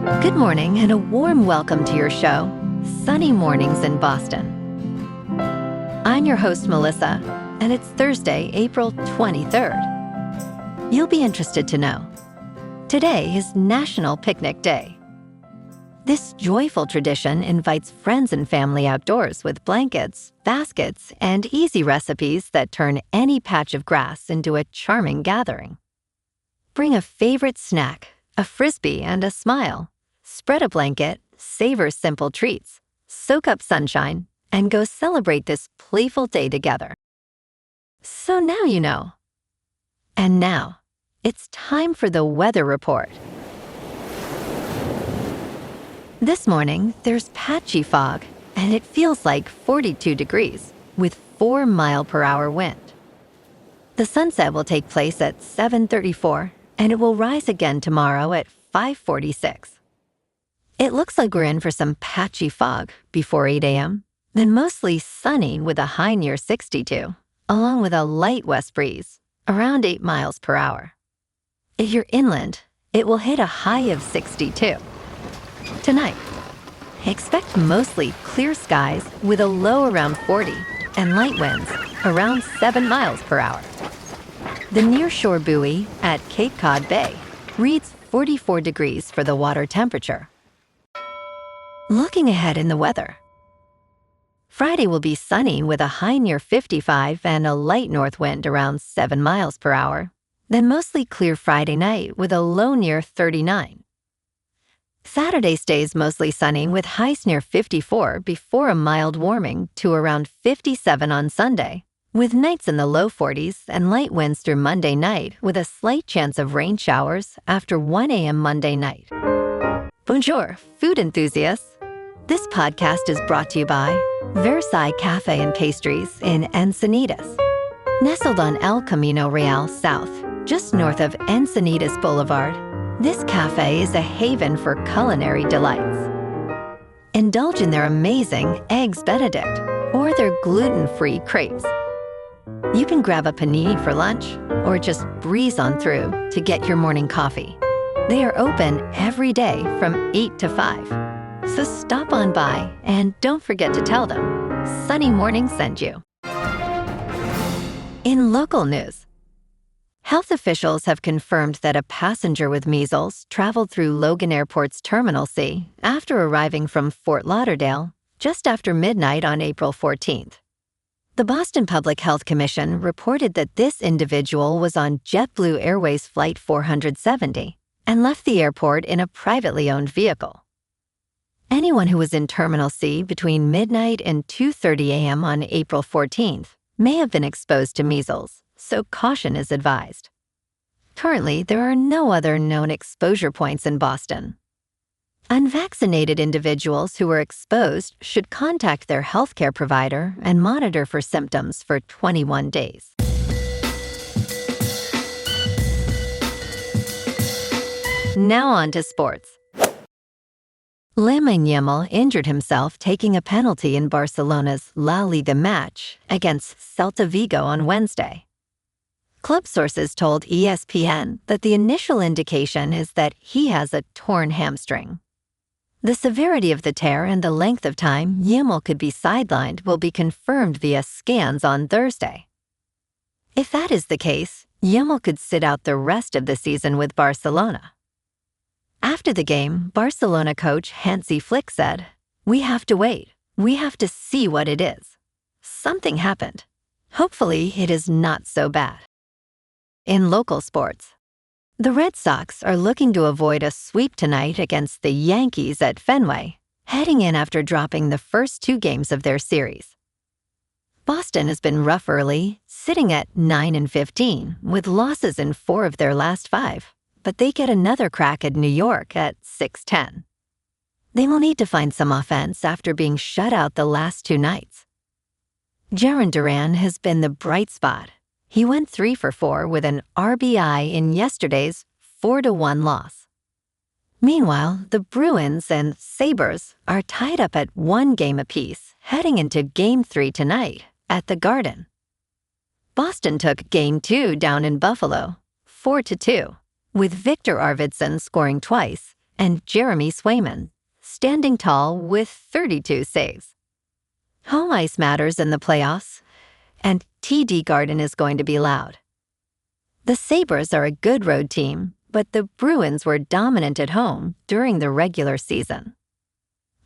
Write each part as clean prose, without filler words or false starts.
Good morning and a warm welcome to your show, Sunny Mornings in Boston. I'm your host, Melissa, and it's Thursday, April 23rd. You'll be interested to know, today is National Picnic Day. This joyful tradition invites friends and family outdoors with blankets, baskets, and easy recipes that turn any patch of grass into a charming gathering. Bring a favorite snack, a frisbee, and a smile. Spread a blanket, savor simple treats, soak up sunshine, and go celebrate this playful day together. So now you know. And now, it's time for the weather report. This morning, there's patchy fog, and it feels like 42 degrees, with 4-mile-per-hour wind. The sunset will take place at 7:34, and it will rise again tomorrow at 5:46. It looks like we're in for some patchy fog before 8 a.m., then mostly sunny with a high near 62, along with a light west breeze, around 8 miles per hour. If you're inland, it will hit a high of 62. Tonight, expect mostly clear skies with a low around 40 and light winds around 7 miles per hour. The nearshore buoy at Cape Cod Bay reads 44 degrees for the water temperature. Looking ahead in the weather. Friday will be sunny with a high near 55 and a light north wind around 7 miles per hour, then mostly clear Friday night with a low near 39. Saturday stays mostly sunny with highs near 54 before a mild warming to around 57 on Sunday, with nights in the low 40s and light winds through Monday night with a slight chance of rain showers after 1 a.m. Monday night. Bonjour, food enthusiasts. This podcast is brought to you by Versailles Cafe and Pastries in Encinitas. Nestled on El Camino Real South, just north of Encinitas Boulevard, this cafe is a haven for culinary delights. Indulge in their amazing Eggs Benedict or their gluten-free crepes. You can grab a panini for lunch or just breeze on through to get your morning coffee. They are open every day from 8 to 5. So stop on by and don't forget to tell them Sunny Morning sent you. In local news, health officials have confirmed that a passenger with measles traveled through Logan Airport's Terminal C after arriving from Fort Lauderdale just after midnight on April 14th. The Boston Public Health Commission reported that this individual was on JetBlue Airways Flight 470 and left the airport in a privately owned vehicle. Anyone who was in Terminal C between midnight and 2:30 a.m. on April 14th may have been exposed to measles, so caution is advised. Currently, there are no other known exposure points in Boston. Unvaccinated individuals who were exposed should contact their healthcare provider and monitor for symptoms for 21 days. Now on to sports. Lamine Yamal injured himself taking a penalty in Barcelona's La Liga match against Celta Vigo on Wednesday. Club sources told ESPN that the initial indication is that he has a torn hamstring. The severity of the tear and the length of time Yamal could be sidelined will be confirmed via scans on Thursday. If that is the case, Yamal could sit out the rest of the season with Barcelona. After the game, Barcelona coach Hansi Flick said, "We have to wait. We have to see what it is. Something happened. Hopefully, it is not so bad." In local sports, the Red Sox are looking to avoid a sweep tonight against the Yankees at Fenway, heading in after dropping the first 2 games of their series. Boston has been rough early, sitting at 9-15, with losses in 4 of their last 5. But they get another crack at New York at 6:10. They will need to find some offense after being shut out the last 2 nights. Jarren Duran has been the bright spot. He went 3 for 4 with an RBI in yesterday's 4-1 loss. Meanwhile, the Bruins and Sabres are tied up at 1 game apiece, heading into Game 3 tonight at the Garden. Boston took Game 2 down in Buffalo, 4-2. With Victor Arvidsson scoring twice and Jeremy Swayman, standing tall with 32 saves. Home ice matters in the playoffs, and TD Garden is going to be loud. The Sabres are a good road team, but the Bruins were dominant at home during the regular season.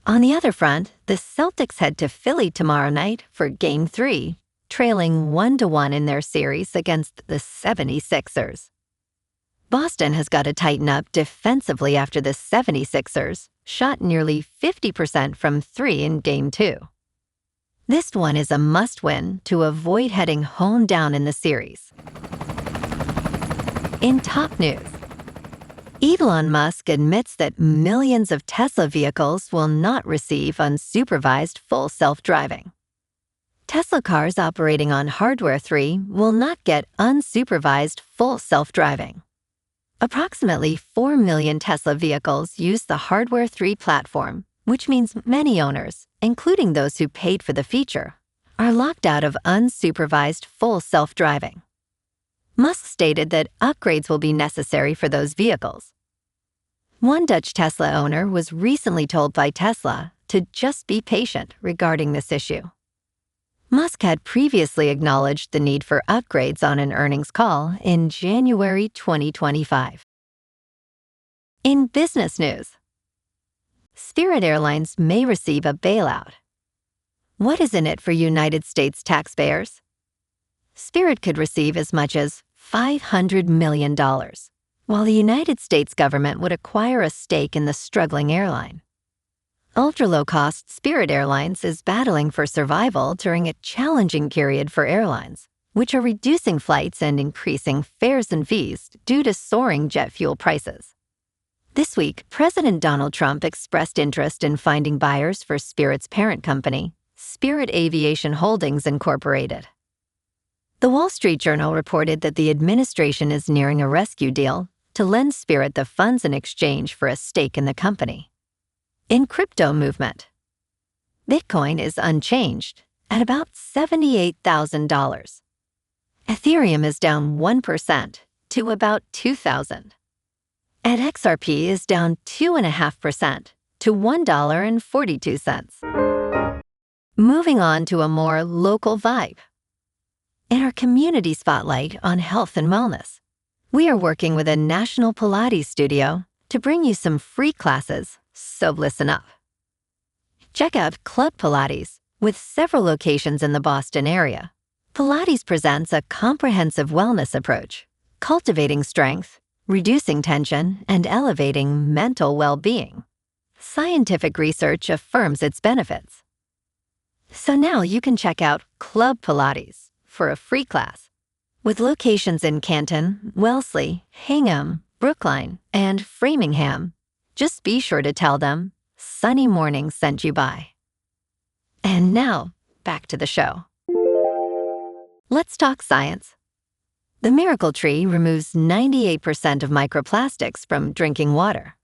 On the other front, the Celtics head to Philly tomorrow night for Game 3, trailing 1-1 in their series against the 76ers. Boston has got to tighten up defensively after the 76ers shot nearly 50% from 3 in Game 2. This one is a must-win to avoid heading home down in the series. In top news, Elon Musk admits that millions of Tesla vehicles will not receive unsupervised full self-driving. Tesla cars operating on Hardware 3 will not get unsupervised full self-driving. Approximately 4 million Tesla vehicles use the Hardware 3 platform, which means many owners, including those who paid for the feature, are locked out of unsupervised full self-driving. Musk stated that upgrades will be necessary for those vehicles. One Dutch Tesla owner was recently told by Tesla to just be patient regarding this issue. Musk had previously acknowledged the need for upgrades on an earnings call in January 2025. In business news, Spirit Airlines may receive a bailout. What is in it for United States taxpayers? Spirit could receive as much as $500 million, while the United States government would acquire a stake in the struggling airline. Ultra-low-cost Spirit Airlines is battling for survival during a challenging period for airlines, which are reducing flights and increasing fares and fees due to soaring jet fuel prices. This week, President Donald Trump expressed interest in finding buyers for Spirit's parent company, Spirit Aviation Holdings Incorporated. The Wall Street Journal reported that the administration is nearing a rescue deal to lend Spirit the funds in exchange for a stake in the company. In crypto movement, Bitcoin is unchanged at about $78,000. Ethereum is down 1% to about $2,000. And XRP is down 2.5% to $1.42. Moving on to a more local vibe. In our community spotlight on health and wellness, we are working with a national Pilates studio to bring you some free classes, so listen up. Check out Club Pilates, with several locations in the Boston area. Pilates presents a comprehensive wellness approach, cultivating strength, reducing tension, and elevating mental well-being. Scientific research affirms its benefits. So now you can check out Club Pilates for a free class. With locations in Canton, Wellesley, Hingham, Brookline, and Framingham, just be sure to tell them Sunny Morning sent you by. And now, back to the show. Let's talk science. The miracle tree removes 98% of microplastics from drinking water.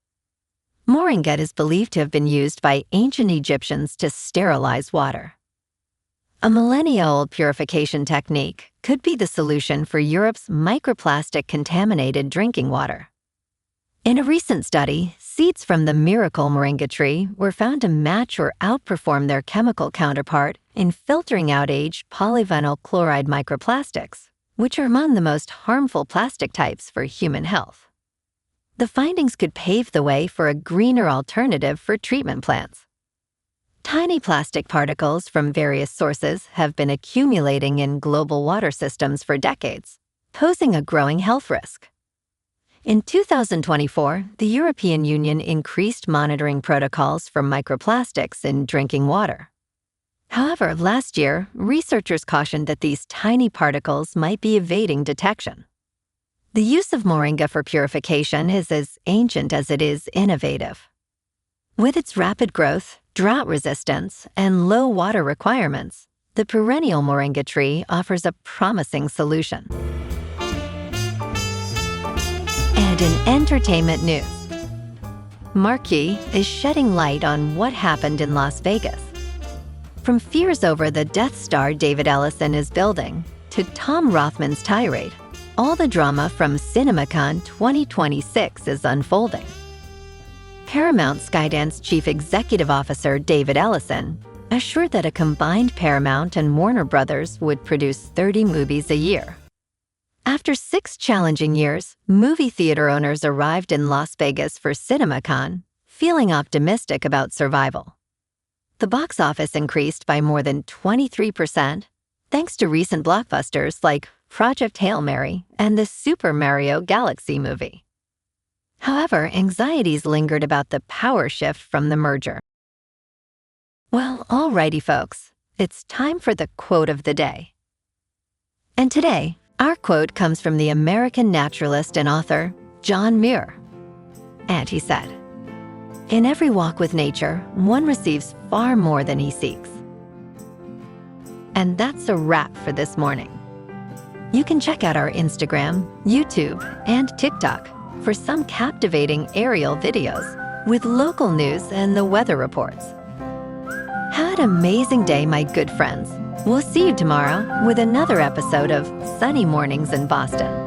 Moringa is believed to have been used by ancient Egyptians to sterilize water. A millennia-old purification technique could be the solution for Europe's microplastic-contaminated drinking water. In a recent study, seeds from the miracle moringa tree were found to match or outperform their chemical counterpart in filtering out aged polyvinyl chloride microplastics, which are among the most harmful plastic types for human health. The findings could pave the way for a greener alternative for treatment plants. Tiny plastic particles from various sources have been accumulating in global water systems for decades, posing a growing health risk. In 2024, the European Union increased monitoring protocols for microplastics in drinking water. However, last year, researchers cautioned that these tiny particles might be evading detection. The use of moringa for purification is as ancient as it is innovative. With its rapid growth, drought resistance, and low water requirements, the perennial moringa tree offers a promising solution. And in entertainment news, Marquee is shedding light on what happened in Las Vegas. From fears over the Death Star David Ellison is building to Tom Rothman's tirade, all the drama from CinemaCon 2026 is unfolding. Paramount Skydance Chief Executive Officer David Ellison assured that a combined Paramount and Warner Brothers would produce 30 movies a year. After 6 challenging years, movie theater owners arrived in Las Vegas for CinemaCon, feeling optimistic about survival. The box office increased by more than 23%, thanks to recent blockbusters like Project Hail Mary and the Super Mario Galaxy movie. However, anxieties lingered about the power shift from the merger. Well, alrighty folks, it's time for the quote of the day. And today, our quote comes from the American naturalist and author, John Muir. And he said, "In every walk with nature, one receives far more than he seeks." And that's a wrap for this morning. You can check out our Instagram, YouTube, and TikTok for some captivating aerial videos with local news and the weather reports. Have an amazing day, my good friends. We'll see you tomorrow with another episode of Sunny Mornings in Boston.